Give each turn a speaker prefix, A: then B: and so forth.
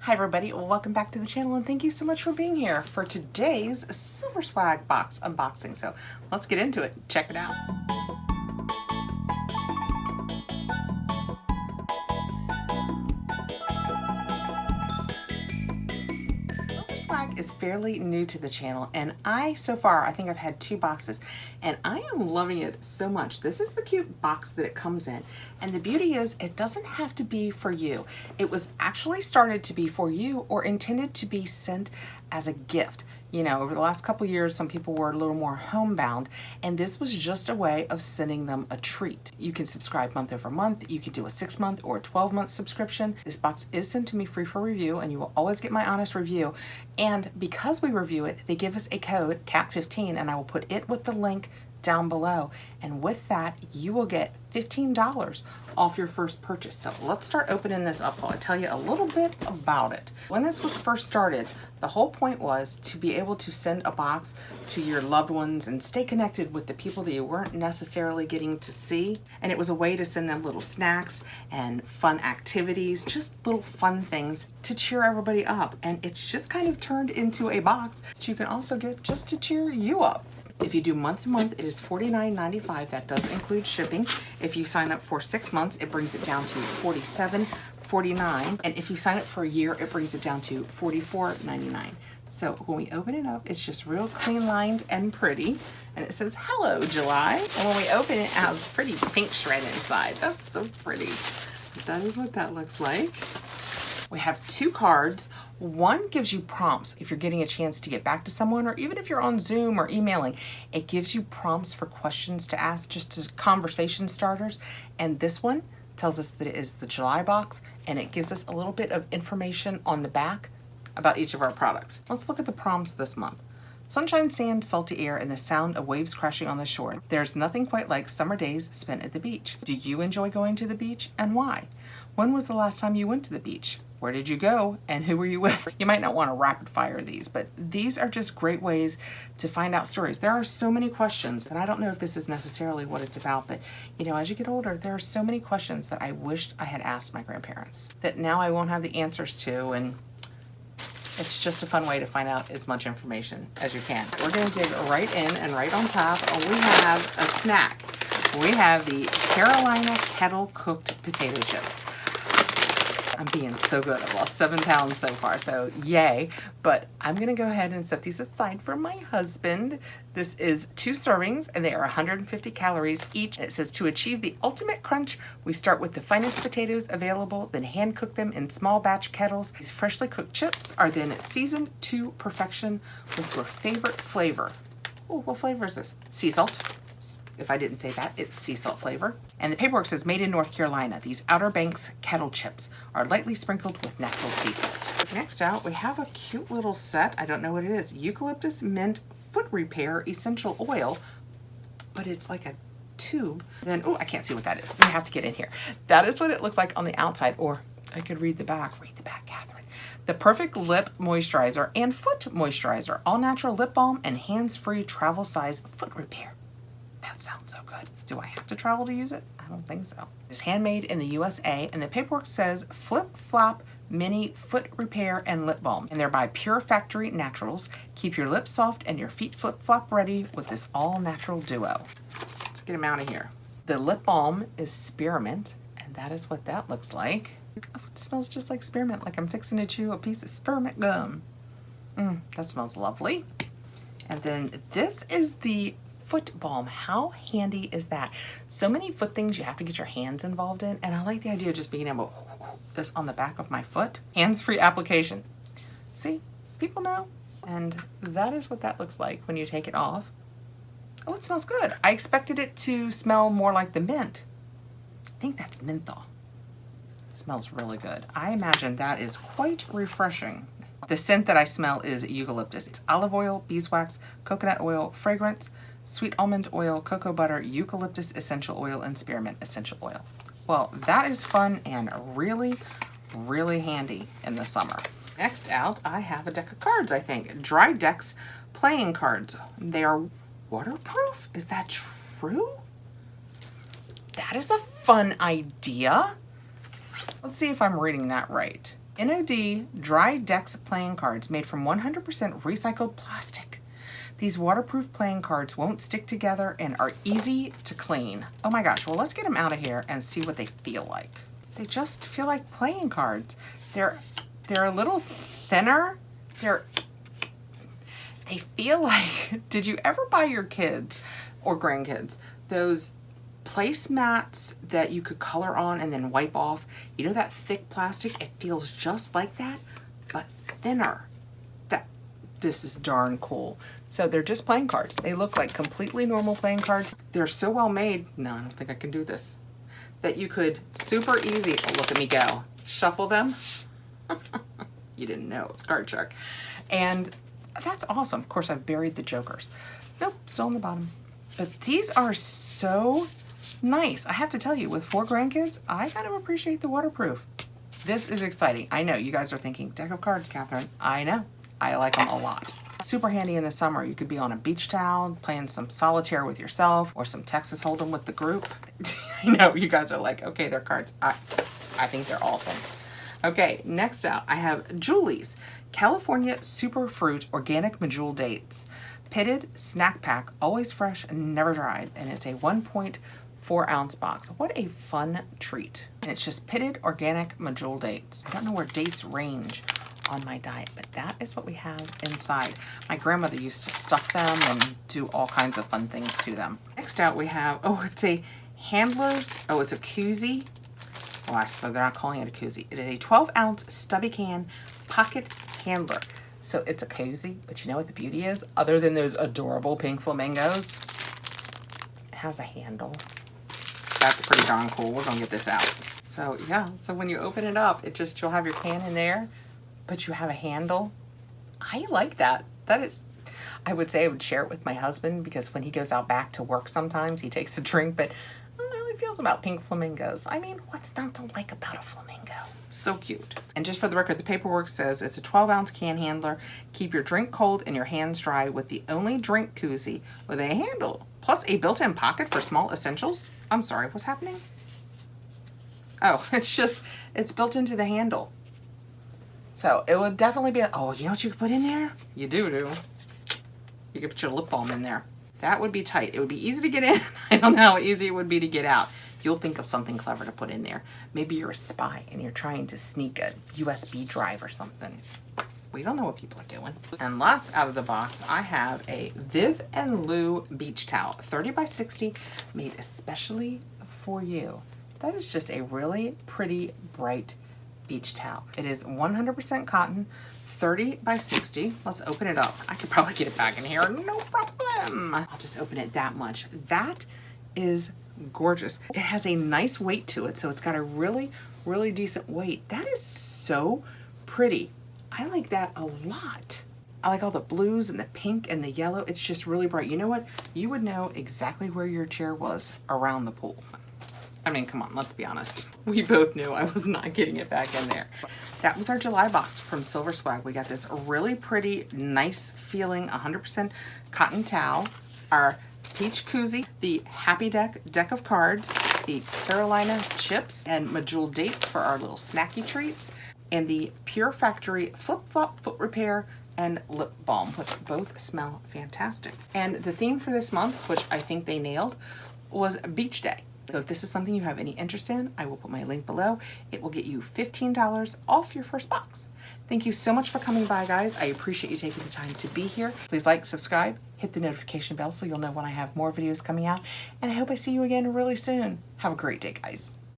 A: Hi everybody, welcome back to the channel and thank you so much for being here for today's Silver Swag box unboxing. So let's get into it. Check it out. Silver Swag is fairly new to the channel and so far I think I've had 2 boxes and I am loving it so much. This is the cute box that it comes in, and the beauty is it doesn't have to be for you. It was actually started to be for you or intended to be sent as a gift. You know, over the last couple years, some people were a little more homebound, and this was just a way of sending them a treat. You can subscribe month over month. You can do a 6-month or a 12-month subscription. This box is sent to me free for review, and you will always get my honest review. And because we review it, they give us a code, CAT15, and I will put it with the link down below. And with that, you will get $15 off your first purchase. So let's start opening this up while I tell you a little bit about it. When this was first started, the whole point was to be able to send a box to your loved ones and stay connected with the people that you weren't necessarily getting to see. And it was a way to send them little snacks and fun activities, just little fun things to cheer everybody up. And it's just kind of turned into a box that you can also get just to cheer you up. If you do month to month, it is $49.95. That does include shipping. If you sign up for 6 months, it brings it down to $47.49. And if you sign up for a year, it brings it down to $44.99. So when we open it up, it's just real clean lined and pretty. And it says, "Hello, July." And when we open it, it has pretty pink shred inside. That's so pretty. But that is what that looks like. We have 2 cards. One gives you prompts if you're getting a chance to get back to someone, or even if you're on Zoom or emailing, it gives you prompts for questions to ask, just as conversation starters. And this one tells us that it is the July box, and it gives us a little bit of information on the back about each of our products. Let's look at the prompts this month. Sunshine, sand, salty air, and the sound of waves crashing on the shore. There's nothing quite like summer days spent at the beach. Do you enjoy going to the beach, and why? When was the last time you went to the beach? Where did you go, and who were you with? You might not want to rapid fire these, but these are just great ways to find out stories. There are so many questions, and I don't know if this is necessarily what it's about, but you know, as you get older, there are so many questions that I wished I had asked my grandparents that now I won't have the answers to, and it's just a fun way to find out as much information as you can. We're going to dig right in, and right on top, we have a snack. We have the Carolina kettle cooked potato chips. I'm being so good. I've lost 7 pounds so far, so yay. But I'm gonna go ahead and set these aside for my husband. This is 2 servings, and they are 150 calories each. And it says, to achieve the ultimate crunch, we start with the finest potatoes available, then hand cook them in small batch kettles. These freshly cooked chips are then seasoned to perfection with your favorite flavor. Oh, what flavor is this? Sea salt. If I didn't say that, it's sea salt flavor. And the paperwork says, made in North Carolina. These Outer Banks kettle chips are lightly sprinkled with natural sea salt. Next out, we have a cute little set. I don't know what it is. Eucalyptus Mint Foot Repair Essential Oil, but it's like a tube. Then, oh, I can't see what that is. We have to get in here. That is what it looks like on the outside, or I could read the back. Read the back, Kathrin. The perfect lip moisturizer and foot moisturizer. All natural lip balm and hands-free travel size foot repair. That sounds so good. Do I have to travel to use it? I don't think so. It's handmade in the USA, and the paperwork says Flip Flop Mini Foot Repair and Lip Balm. And they're by Pure Factory Naturals. Keep your lips soft and your feet flip-flop ready with this all-natural duo. Let's get them out of here. The lip balm is spearmint, and that is what that looks like. Oh, it smells just like spearmint, like I'm fixing to chew a piece of spearmint gum. That smells lovely. And then this is the foot balm. How handy is that? So many foot things you have to get your hands involved in, and I like the idea of just being able to this on the back of my foot. Hands-free application. See, people know. And that is what that looks like when you take it off. Oh, it smells good. I expected it to smell more like the mint. I think that's menthol. It smells really good. I imagine that is quite refreshing. The scent that I smell is eucalyptus. It's olive oil, beeswax, coconut oil, fragrance, sweet almond oil, cocoa butter, eucalyptus essential oil, and spearmint essential oil. Well, that is fun and really, really handy in the summer. Next out, I have a deck of cards, I think. Dry Decks playing cards. They are waterproof? Is that true? That is a fun idea. Let's see if I'm reading that right. NOD Dry Decks playing cards made from 100% recycled plastic. These waterproof playing cards won't stick together and are easy to clean. Oh my gosh, well let's get them out of here and see what they feel like. They just feel like playing cards. They're a little thinner. They feel like, did you ever buy your kids or grandkids those placemats that you could color on and then wipe off? You know that thick plastic? It feels just like that, but thinner. This is darn cool. So they're just playing cards. They look like completely normal playing cards. They're so well made. No, I don't think I can do this. That you could super easy, oh, look at me go, shuffle them. You didn't know, it's card shark. And that's awesome. Of course, I've buried the jokers. Nope, still on the bottom. But these are so nice. I have to tell you, with 4 grandkids, I kind of appreciate the waterproof. This is exciting. I know you guys are thinking, deck of cards, Kathrin. I know. I like them a lot. Super handy in the summer. You could be on a beach towel, playing some solitaire with yourself, or some Texas Hold'em with the group. I know you guys are like, okay, they're cards. I think they're awesome. Okay, next up, I have Julie's California Superfruit Organic Medjool Dates. Pitted snack pack, always fresh and never dried. And it's a 1.4 ounce box. What a fun treat. And it's just pitted organic Medjool dates. I don't know where dates range on my diet, but that is what we have inside. My grandmother used to stuff them and do all kinds of fun things to them. Next out we have, oh, it's a Handler's, oh, it's a koozie. Well, actually, they're not calling it a koozie. It is a 12 ounce stubby can pocket handler. So it's a koozie, but you know what the beauty is? Other than those adorable pink flamingos, it has a handle. That's pretty darn cool. We're gonna get this out. So yeah, so when you open it up, you'll have your can in there, but you have a handle. I like that. That is, I would say I would share it with my husband because when he goes out back to work sometimes he takes a drink, but I don't know how he feels about pink flamingos. I mean, what's not to like about a flamingo? So cute. And just for the record, the paperwork says it's a 12 ounce can handler. Keep your drink cold and your hands dry with the only drink koozie with a handle, plus a built-in pocket for small essentials. I'm sorry, what's happening? Oh, it's built into the handle. So it would definitely be, oh, you know what you could put in there? You do. You could put your lip balm in there. That would be tight. It would be easy to get in. I don't know how easy it would be to get out. You'll think of something clever to put in there. Maybe you're a spy and you're trying to sneak a USB drive or something. We don't know what people are doing. And last out of the box, I have a Viv and Lou beach towel, 30 by 60, made especially for you. That is just a really pretty, bright beach towel. It is 100% cotton, 30 by 60. Let's open it up. I could probably get it back in here, no problem. I'll just open it that much. That is gorgeous. It has a nice weight to it, so it's got a really, really decent weight. That is so pretty. I like that a lot. I like all the blues and the pink and the yellow. It's just really bright. You know what? You would know exactly where your chair was around the pool. I mean, come on, let's be honest. We both knew I was not getting it back in there. That was our July box from Silver Swag. We got this really pretty, nice feeling 100% cotton towel, our peach koozie, the Happy deck of cards, the Carolina chips and Medjool dates for our little snacky treats, and the Pure Factory flip-flop foot repair and lip balm, which both smell fantastic. And the theme for this month, which I think they nailed, was Beach Day. So if this is something you have any interest in, I will put my link below. It will get you $15 off your first box. Thank you so much for coming by, guys. I appreciate you taking the time to be here. Please like, subscribe, hit the notification bell so you'll know when I have more videos coming out. And I hope I see you again really soon. Have a great day, guys.